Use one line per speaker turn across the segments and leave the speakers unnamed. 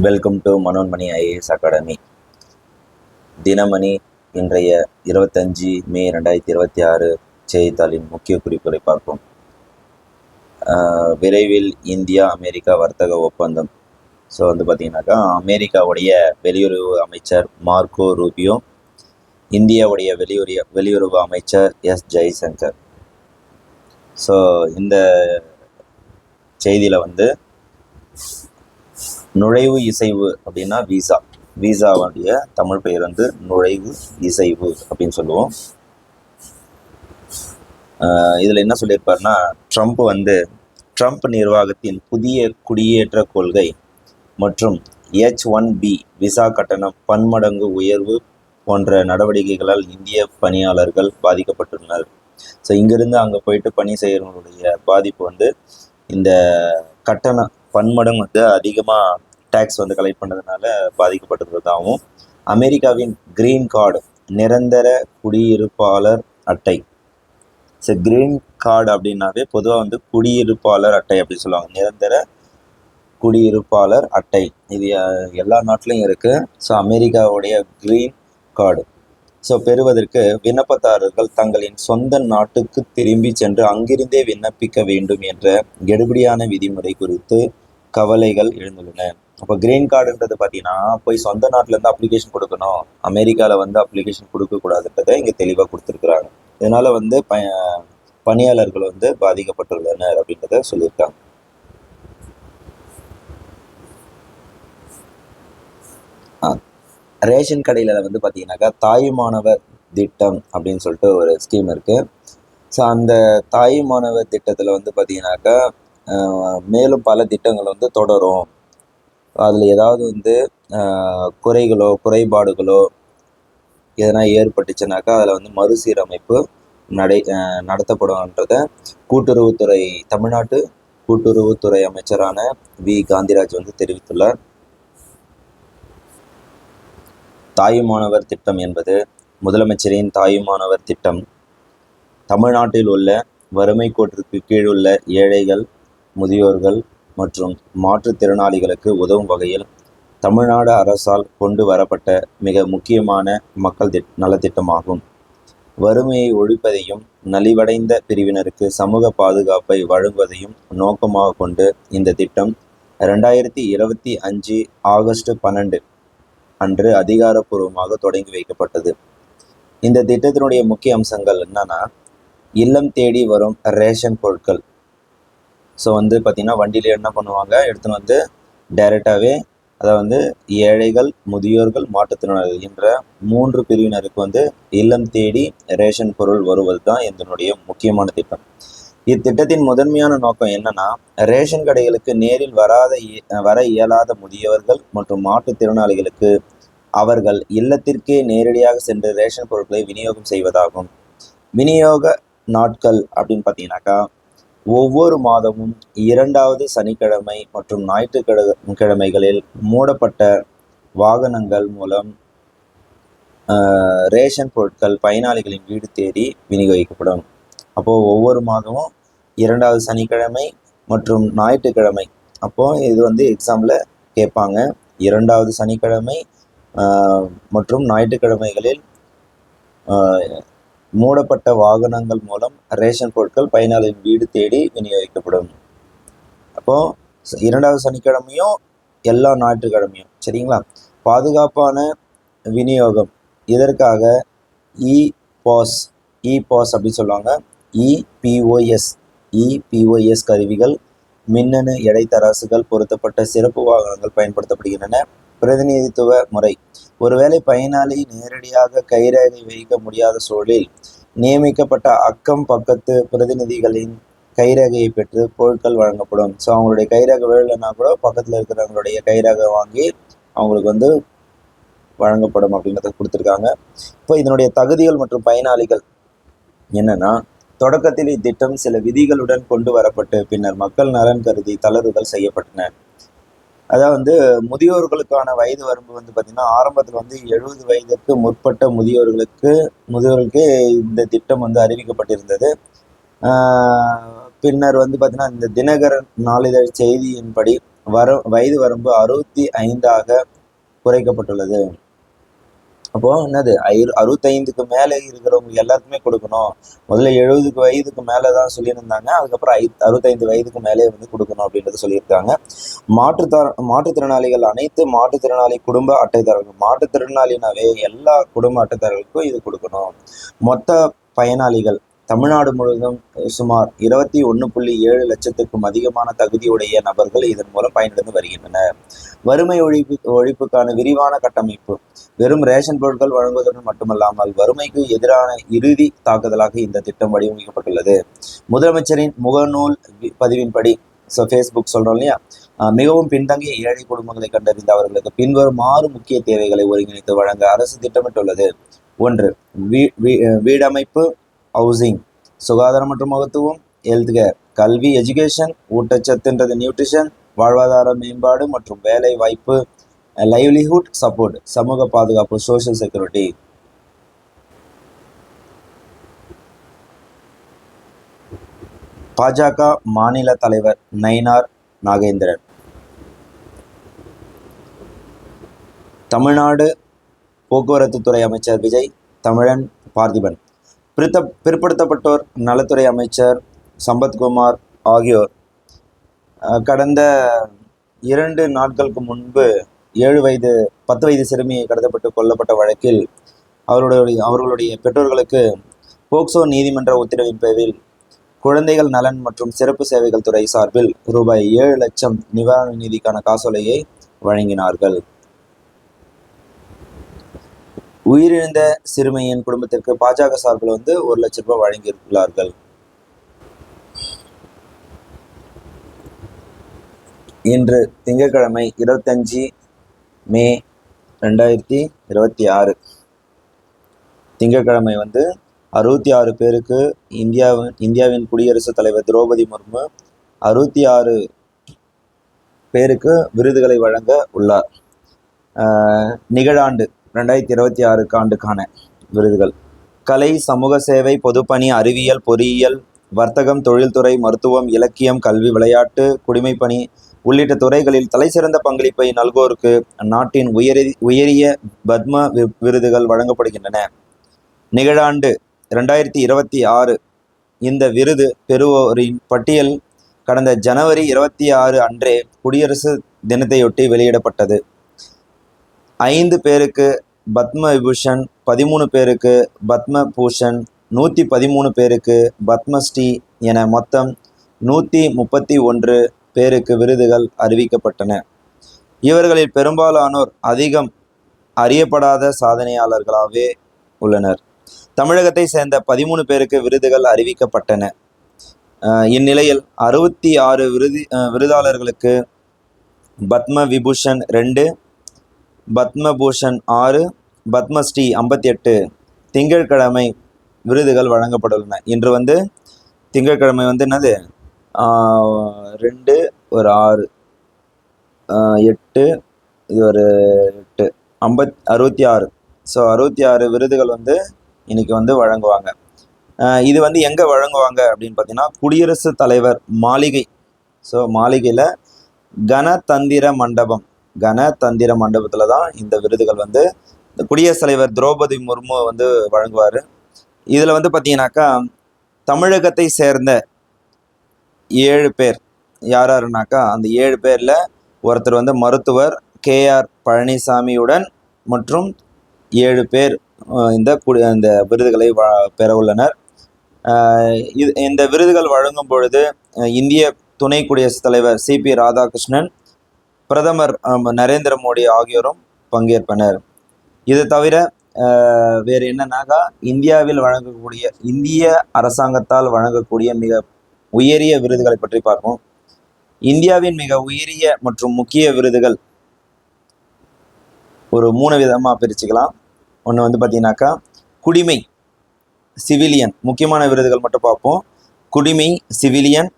Welcome to Manonmani IAS academy. Dinamani இன்றைய 25 மே 2026 செய்தித்தாளின் முக்கிய குறிப்புகளை பார்ப்போம். விரைவில் இந்தியா அமெரிக்கா வர்த்தக ஒப்பந்தம். ஸோ பார்த்தீங்கன்னாக்கா அமெரிக்காவுடைய வெளியுறவு அமைச்சர் மார்க்கோ ரூபியோ, இந்தியாவுடைய வெளியுறவு அமைச்சர் எஸ் ஜெய்சங்கர். ஸோ இந்த செய்தியில் நுழைவு இசைவு அப்படின்னா வீசாவுடைய தமிழ் பெயர் நுழைவு இசைவு அப்படின்னு சொல்லுவோம். இதில் என்ன சொல்லியிருப்பாருன்னா, ட்ரம்ப் நிர்வாகத்தின் புதிய குடியேற்ற கொள்கை மற்றும் H-1B விசா கட்டணம் பன்மடங்கு உயர்வு போன்ற நடவடிக்கைகளால் இந்திய பணியாளர்கள் பாதிக்கப்பட்டுள்ளனர். ஸோ இங்கிருந்து அங்கே போயிட்டு பணி செய்கிறவங்களுடைய பாதிப்பு இந்த கட்டணம் பன்மடங்கு அதிகமாக டேக்ஸ் கலெக்ட் பண்ணதுனால பாதிக்கப்பட்டிருக்கிறதாகவும், அமெரிக்காவின் கிரீன் கார்டு நிரந்தர குடியிருப்பாளர் அட்டை. ஸோ கிரீன் கார்டு அப்படின்னாவே பொதுவாக குடியிருப்பாளர் அட்டை அப்படின்னு சொல்லுவாங்க. நிரந்தர குடியிருப்பாளர் அட்டை இது எல்லா நாட்டிலையும் இருக்குது. ஸோ அமெரிக்காவுடைய கிரீன் கார்டு பெறுவதற்கு விண்ணப்பதாரர்கள் தங்களின் சொந்த நாட்டுக்கு திரும்பி சென்று அங்கிருந்தே விண்ணப்பிக்க வேண்டும் என்ற கெடுபிடியான விதிமுறை குறித்து கவலைகள் எழுந்துள்ளன. அப்போ கிரீன் கார்டுன்றது பார்த்தீங்கன்னா, போய் சொந்த நாட்டிலேருந்து அப்ளிகேஷன் கொடுக்கணும், அமெரிக்காவில் அப்ளிகேஷன் கொடுக்கக்கூடாதுன்றதை இங்கே தெளிவாக கொடுத்துருக்குறாங்க. இதனால் பணியாளர்கள் பாதிக்கப்பட்டுள்ளனர் அப்படின்றத சொல்லியிருக்காங்க. ரேஷன் கடையில் பார்த்தீங்கன்னாக்கா தாய் மாணவர் திட்டம் அப்படின்னு சொல்லிட்டு ஒரு ஸ்கீம் இருக்குது. ஸோ அந்த தாய் மாணவர் திட்டத்தில் பார்த்தீங்கன்னாக்கா மேலும் பல திட்டங்கள் தொடரும். அதில் ஏதாவது குறைகளோ குறைபாடுகளோ எதனா ஏற்பட்டுச்சுனாக்கா அதில் மறுசீரமைப்பு நடத்தப்படும்ன்றத தமிழ்நாட்டு கூட்டுறவுத்துறை அமைச்சரான வி காந்திராஜ் தெரிவித்துள்ளார். தாயுமானவர் திட்டம் என்பது முதலமைச்சரின் தாயுமானவர் திட்டம். தமிழ்நாட்டில் உள்ள வறுமை கோட்டிற்கு கீழுள்ள ஏழைகள், முதியோர்கள் மற்றும் மாற்றுத்திறனாளிகளுக்கு உதவும் வகையில் தமிழ்நாடு அரசால் கொண்டு வரப்பட்ட மிக முக்கியமான மக்கள் நலத்திட்டமாகும். வறுமையை ஒழிப்பதையும் நலிவடைந்த பிரிவினருக்கு சமூக பாதுகாப்பை வழங்குவதையும் நோக்கமாக கொண்டு இந்த திட்டம் 2025 ஆகஸ்ட் 12 அன்று அதிகாரப்பூர்வமாக தொடங்கி வைக்கப்பட்டது. இந்த திட்டத்தினுடைய முக்கிய அம்சங்கள் என்னன்னா, இல்லம் தேடி வரும் ரேஷன் பொருட்கள். ஸோ பார்த்தீங்கன்னா வண்டியில் என்ன பண்ணுவாங்க, எடுத்துன்னு டைரெக்டாகவே அதை ஏழைகள், முதியோர்கள், மாற்றுத்திறனாளிகள் என்ற 3 பிரிவினருக்கு இல்லம் தேடி ரேஷன் பொருள் வருவது தான் இதனுடைய முக்கியமான திட்டம். இத்திட்டத்தின் முதன்மையான நோக்கம் என்னன்னா, ரேஷன் கடைகளுக்கு நேரில் வர இயலாத முதியவர்கள் மற்றும் மாற்றுத்திறனாளிகளுக்கு அவர்கள் இல்லத்திற்கே நேரடியாக சென்று ரேஷன் பொருட்களை விநியோகம் செய்வதாகும். விநியோக நாட்கள் அப்படின்னு பார்த்தீங்கன்னாக்கா, ஒவ்வொரு மாதமும் 2வது சனிக்கிழமை மற்றும் ஞாயிற்றுக்கிழமைகளில் மூடப்பட்ட வாகனங்கள் மூலம் ரேஷன் பொருட்கள் பயனாளிகளின் வீடு தேடி விநியோகிக்கப்படும். அப்போது ஒவ்வொரு மாதமும் 2வது சனிக்கிழமை மற்றும் ஞாயிற்றுக்கிழமை. அப்போது இது எக்ஸாமில் கேட்பாங்க. 2வது சனிக்கிழமை மற்றும் ஞாயிற்றுக்கிழமைகளில் மூடப்பட்ட வாகனங்கள் மூலம் ரேஷன் பொருட்கள் பயனாளியின் வீடு தேடி விநியோகிக்கப்படும். அப்போது 2வது சனிக்கிழமையும் எல்லா ஞாயிற்றுக்கிழமையும், சரிங்களா? பாதுகாப்பான விநியோகம். இதற்காக இபாஸ் அப்படின்னு சொல்லுவாங்க. இபிஓஎஸ் கருவிகள், மின்னணு எடைத்தராசுகள் பொருத்தப்பட்ட சிறப்பு வாகனங்கள் பயன்படுத்தப்படுகின்றன. பிரதிநிதித்துவ முறை. ஒருவேளை பயனாளி நேரடியாக கைரேகை வைக்க முடியாத சூழலில் நியமிக்கப்பட்ட அக்கம் பக்கத்து பிரதிநிதிகளின் கைரேகையை பெற்று பொருட்கள் வழங்கப்படும். ஸோ அவங்களுடைய கைரேகை விழலைன்னா கூட பக்கத்தில் இருக்கிறவங்களுடைய கைரேகை வாங்கி அவங்களுக்கு வழங்கப்படும் அப்படின்றத கொடுத்துருக்காங்க. இப்போ இதனுடைய தகுதிகள் மற்றும் பயனாளிகள் என்னன்னா, தொடக்கத்தில் இத்திட்டம் சில விதிகளுடன் கொண்டு வரப்பட்டு பின்னர் மக்கள் நலன் கருதி தளர்வுகள் செய்யப்பட்டன. அதாவது முதியோர்களுக்கான வயது வரம்பு பார்த்தீங்கன்னா, ஆரம்பத்தில் 70 வயதிற்கு முற்பட்ட முதியோர்களுக்கு இந்த திட்டம் அறிவிக்கப்பட்டிருந்தது. பின்னர் பார்த்தீங்கன்னா, இந்த தினகரன் நாளிதழ் செய்தியின்படி வயது வரம்பு 65 குறைக்கப்பட்டுள்ளது. அப்போ என்னது 65க்கு மேலே இருக்கிறவங்க எல்லாருக்குமே கொடுக்கணும். முதல்ல 70 வயதுக்கு மேலதான் சொல்லியிருந்தாங்க. அதுக்கப்புறம் 65 வயதுக்கு மேலே வந்து கொடுக்கணும் அப்படின்றத சொல்லியிருக்காங்க. மாற்றுத்திறனாளிகள் அனைத்து மாற்றுத்திறனாளி குடும்ப அட்டைதாரர்கள், மாற்றுத்திறனாளினாவே எல்லா குடும்ப அட்டைதாரர்களுக்கும் இது கொடுக்கணும். மொத்த பயனாளிகள் தமிழ்நாடு முழுவதும் சுமார் 21.7 லட்சத்துக்கும் அதிகமான தகுதியுடைய நபர்கள் இதன் மூலம் பயனடைந்து வருகின்றனர். வறுமை ஒழிப்புக்கான விரிவான கட்டமைப்பு வெறும் ரேஷன் பொருட்கள் வழங்குவதுடன் மட்டுமல்லாமல் வறுமைக்கு எதிரான இறுதி தாக்குதலாக இந்த திட்டம் வடிவமைக்கப்பட்டுள்ளது. முதலமைச்சரின் முகநூல் பதிவின்படி, ஃபேஸ்புக் சொல்றோம் இல்லையா, மிகவும் பின்தங்கிய ஏழை குடும்பங்களை கண்டறிந்த அவர்களுக்கு பின்வரும் 6 முக்கிய தேவைகளை ஒருங்கிணைத்து வழங்க அரசு திட்டமிட்டுள்ளது. 1. வீடமைப்பு, ஹவுசிங். சுகாதாரம் மற்றும் மருத்துவம், ஹெல்த் கேர். கல்வி, எஜுகேஷன். ஊட்டச்சத்துன்றது நியூட்ரிஷன். வாழ்வாதார மேம்பாடு மற்றும் வேலை வாய்ப்பு, லைவ்லிஹுட் சப்போர்ட். சமூக பாதுகாப்பு, சோஷியல் செக்யூரிட்டி. பாஜக மாநில தலைவர் நயினார் நாகேந்திரன். தமிழ்நாடு போக்குவரத்து துறை அமைச்சர் விஜய் தமிழன் பார்த்திபன். பிற்படுத்தப்பட்டோர் நலத்துறை அமைச்சர் சம்பத்குமார் ஆகியோர் கடந்த 2 நாட்களுக்கு முன்பு 10 வயது சிறுமியை கடத்தப்பட்டு கொல்லப்பட்ட வழக்கில் அவர்களுடைய பெற்றோர்களுக்கு போக்சோ நீதிமன்ற உத்தரவின் பேரில் குழந்தைகள் நலன் மற்றும் சிறப்பு சேவைகள் துறை சார்பில் ரூபாய் 7 லட்சம் நிவாரண நிதிக்கான காசோலையை வழங்கினார்கள். உயிரிழந்த சிறுமியின் குடும்பத்திற்கு பாஜக சார்பில் 1 லட்சம் ரூபாய் வழங்கியுள்ளார்கள். இன்று திங்கட்கிழமை 25 மே 2026 திங்கட்கிழமை 66 பேருக்கு இந்தியாவின் குடியரசுத் தலைவர் திரௌபதி முர்மு 66 பேருக்கு விருதுகளை வழங்க உள்ளார். நிகழாண்டு 2026 ஆண்டுக்கான விருதுகள்: கலை, சமூக சேவை, பொதுப்பணி, அறிவியல், பொறியியல், வர்த்தகம், தொழில்துறை, மருத்துவம், இலக்கியம், கல்வி, விளையாட்டு, குடிமைப்பணி உள்ளிட்ட துறைகளில் தலைசிறந்த பங்களிப்பை நல்கோருக்கு நாட்டின் உயரிய பத்ம விருதுகள் வழங்கப்படுகின்றன. நிகழாண்டு 2026 இந்த விருது பெறுவோரின் பட்டியல் கடந்த ஜனவரி 26 அன்றே குடியரசு தினத்தையொட்டி வெளியிடப்பட்டது. 5 பேருக்கு பத்ம விபூஷன், 13 பேருக்கு பத்ம பூஷன், 113 பேருக்கு பத்மஸ்ரீ என மொத்தம் 131 பேருக்கு விருதுகள் அறிவிக்கப்பட்டன. இவர்களில் பெரும்பாலானோர் அதிகம் அறியப்படாத சாதனையாளர்களாகவே உள்ளனர். தமிழகத்தை சேர்ந்த 13 பேருக்கு விருதுகள் அறிவிக்கப்பட்டன. இந்நிலையில் 66 விருதாளர்களுக்கு பத்ம விபூஷன் 2, பத்மபூஷன் 6, பத்மஸ்ரீ 58 திங்கட்கிழமை விருதுகள் வழங்கப்பட்டுள்ளன. இன்று திங்கட்கிழமை என்னது 2 ஒரு 6 8 இது ஒரு 8 66. ஸோ 66 விருதுகள் இன்னைக்கு வழங்குவாங்க. இது எங்கே வழங்குவாங்க அப்படின்னு பார்த்தீங்கன்னா, குடியரசுத் தலைவர் மாளிகை. ஸோ மாளிகையில் கணதந்திர மண்டபத்தில் தான் இந்த விருதுகள் குடியரசுத் தலைவர் திரௌபதி முர்மு வழங்குவார். இதில் பார்த்தீங்கன்னாக்கா தமிழகத்தை சேர்ந்த 7 பேர் யாருனாக்கா, அந்த 7 பேரில் ஒருத்தர் மருத்துவர் KR பழனிசாமியுடன் மற்றும் 7 பேர் இந்த விருதுகளை பெற உள்ளனர். இந்த விருதுகள் வழங்கும் பொழுது இந்திய துணை குடியரசுத் தலைவர் CP ராதாகிருஷ்ணன், பிரதமர் நரேந்திர மோடி ஆகியோரும் பங்கேற்பனர். இது தவிர வேறு என்னன்னாக்கா, இந்திய அரசாங்கத்தால் வழங்கக்கூடிய மிக உயரிய விருதுகளை பற்றி பார்ப்போம். இந்தியாவின் மிக உயரிய மற்றும் முக்கிய விருதுகள் ஒரு 3 விதமாக பிரிச்சுக்கலாம். ஒன்று பார்த்தீங்கன்னாக்கா குடிமை சிவிலியன், முக்கியமான விருதுகள் மட்டும் பார்ப்போம். குடிமை சிவிலியன்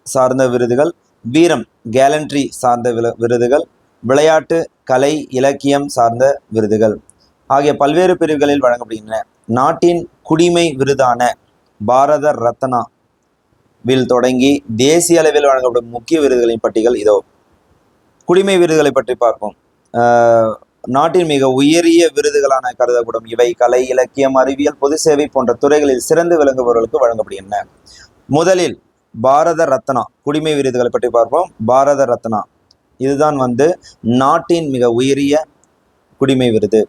சார்ந்த விருதுகள், வீரம் கேலண்ட்ரி சார்ந்த விருதுகள், விளையாட்டு, கலை, இலக்கியம் சார்ந்த விருதுகள் ஆகிய பல்வேறு பிரிவுகளில் வழங்கப்படுகின்றன. நாட்டின் குடிமை விருதான பாரத ரத்னா வில் தொடங்கி தேசிய அளவில் வழங்கப்படும் முக்கிய விருதுகளின் பட்டியல் இதோ. குடிமை விருதுகளை பற்றி பார்ப்போம். நாட்டின் மிக உயரிய விருதுகளான கருதப்படும் இவை கலை, இலக்கியம், அறிவியல், பொது சேவை போன்ற துறைகளில் சிறந்து விளங்குபவர்களுக்கு வழங்கப்படுகின்றன. முதலில் பாரத ரத்னா குடிமை விருதுகளை பற்றி பார்ப்போம். பாரத ரத்னா இதுதான் நாட்டின் மிக உயரிய குடிமை விருது.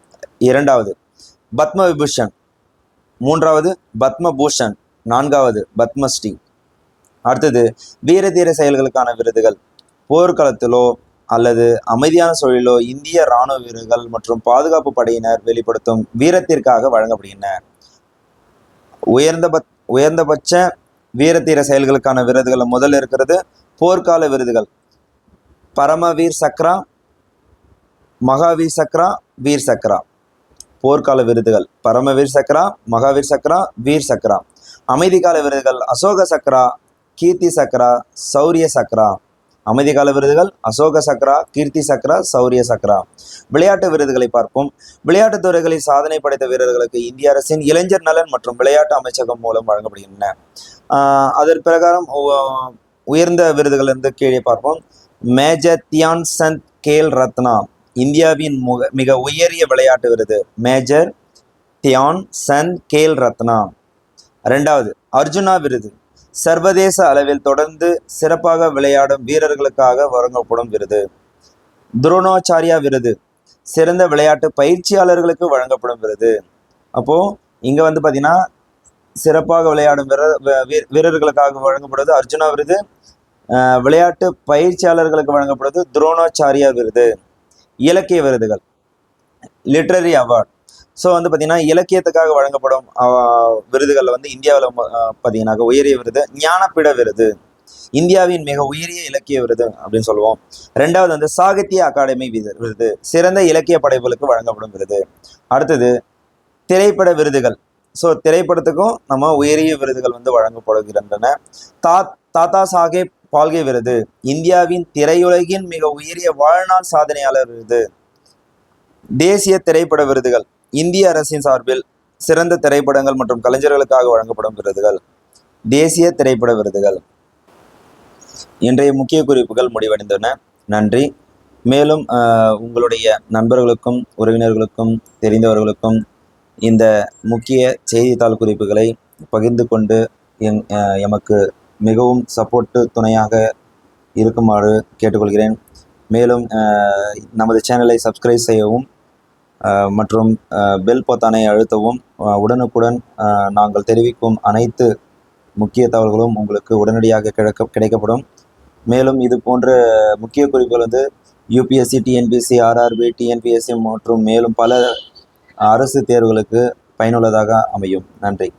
இரண்டாவது பத்ம விபூஷன், மூன்றாவது பத்ம பூஷன், நான்காவது பத்மஸ்ரீ. அடுத்தது வீர தீர செயல்களுக்கான விருதுகள். போர்க்களத்திலோ அல்லது அமைதியான சூழலிலோ இந்திய இராணுவ வீரர்கள் மற்றும் பாதுகாப்பு படையினர் வெளிப்படுத்தும் வீரத்திற்காக வழங்கப்படுகின்றன. உயர்ந்தபட்ச வீரத்தீர செயல்களுக்கான விருதுகள் முதல்ல இருக்கிறது போர்க்கால விருதுகள். பரமவீர் சக்ரா, மகாவீர் சக்ரா, வீர் சக்ரா. போர்க்கால விருதுகள் பரமவீர் சக்ரா, மகாவீர் சக்ரா, வீர் சக்ரா. அமைதிக்கால விருதுகள் அசோக சக்ரா, கீர்த்தி சக்ரா, சௌரிய சக்ரா. அமைதிக்கால விருதுகள் அசோக சக்ரா, கீர்த்தி சக்ரா, சௌரிய சக்ரா. விளையாட்டு விருதுகளை பார்ப்போம். விளையாட்டுத் துறைகளில் சாதனை படைத்த வீரர்களுக்கு இந்திய அரசின் இளைஞர் நலன் மற்றும் விளையாட்டு அமைச்சகம் மூலம் வழங்கப்படுகின்றன. அதன் பிரகாரம் உயர்ந்த விருதுகள் இருந்து கீழே பார்ப்போம். மேஜர் தியான் சந்த் கேல் ரத்னா இந்தியாவின் மிக உயரிய விளையாட்டு விருது. மேஜர் தியான் சந்த் கேல் ரத்னா. இரண்டாவது அர்ஜுனா விருது சர்வதேச அளவில் தொடர்ந்து சிறப்பாக விளையாடும் வீரர்களுக்காக வழங்கப்படும் விருது. துரோணாச்சாரியா விருது சிறந்த விளையாட்டு பயிற்சியாளர்களுக்கு வழங்கப்படும் விருது. அப்போ இங்க பாத்தீங்கன்னா சிறப்பாக விளையாடும் வீரர்களுக்காக வழங்கப்படுவது அர்ஜுனா விருது. விளையாட்டு பயிற்சியாளர்களுக்கு வழங்கப்படுவது துரோணாச்சாரியா விருது. இலக்கிய விருதுகள் லிட்ரரி அவார்ட். ஸோ பார்த்தீங்கன்னா இலக்கியத்துக்காக வழங்கப்படும் விருதுகளில் இந்தியாவில் பார்த்தீங்கன்னா உயரிய விருது ஞானபீட விருது, இந்தியாவின் மிக உயரிய இலக்கிய விருது அப்படின்னு சொல்லுவோம். ரெண்டாவது சாகித்ய அகாடமி விருது, சிறந்த இலக்கிய படைப்புகளுக்கு வழங்கப்படும் விருது. அடுத்தது திரைப்பட விருதுகள். ஸோ திரைப்படத்துக்கும் நம்ம உயரிய விருதுகள் வழங்கப்படுகின்றன. தாத்தா சாஹேப் பால்கே விருது இந்தியாவின் திரையுலகின் மிக உயரிய வாழ்நாள் சாதனையாளர் விருது. தேசிய திரைப்பட விருதுகள் இந்திய அரசின் சார்பில் சிறந்த திரைப்படங்கள் மற்றும் கலைஞர்களுக்காக வழங்கப்படும் விருதுகள். தேசிய திரைப்பட விருதுகள். இன்றைய முக்கிய குறிப்புகள் முடிவடைந்தன. நன்றி. மேலும் உங்களுடைய நண்பர்களுக்கும் உறவினர்களுக்கும் தெரிந்தவர்களுக்கும் இந்த முக்கிய செய்தித்தாள் குறிப்புகளை பகிர்ந்து கொண்டு எமக்கு மிகவும் சப்போர்ட்டு துணையாக இருக்குமாறு கேட்டுக்கொள்கிறேன். மேலும் நமது சேனலை சப்ஸ்கிரைப் செய்யவும் மற்றும் பெல் பொத்தானை அழுத்தவும். உடனுக்குடன் நாங்கள் தெரிவிக்கும் அனைத்து முக்கிய தகவல்களும் உங்களுக்கு உடனடியாக கிடைக்கப்படும். மேலும் இது போன்ற முக்கிய குறிப்புகள் யூபிஎஸ்சி, டிஎன்பிஎஸ்சி, ஆர்ஆர்பி, டிஎன்பிஎஸ்சி மற்றும் மேலும் பல அரசு தேர்வுகளுக்கு பயனுள்ளதாக அமையும். நன்றி.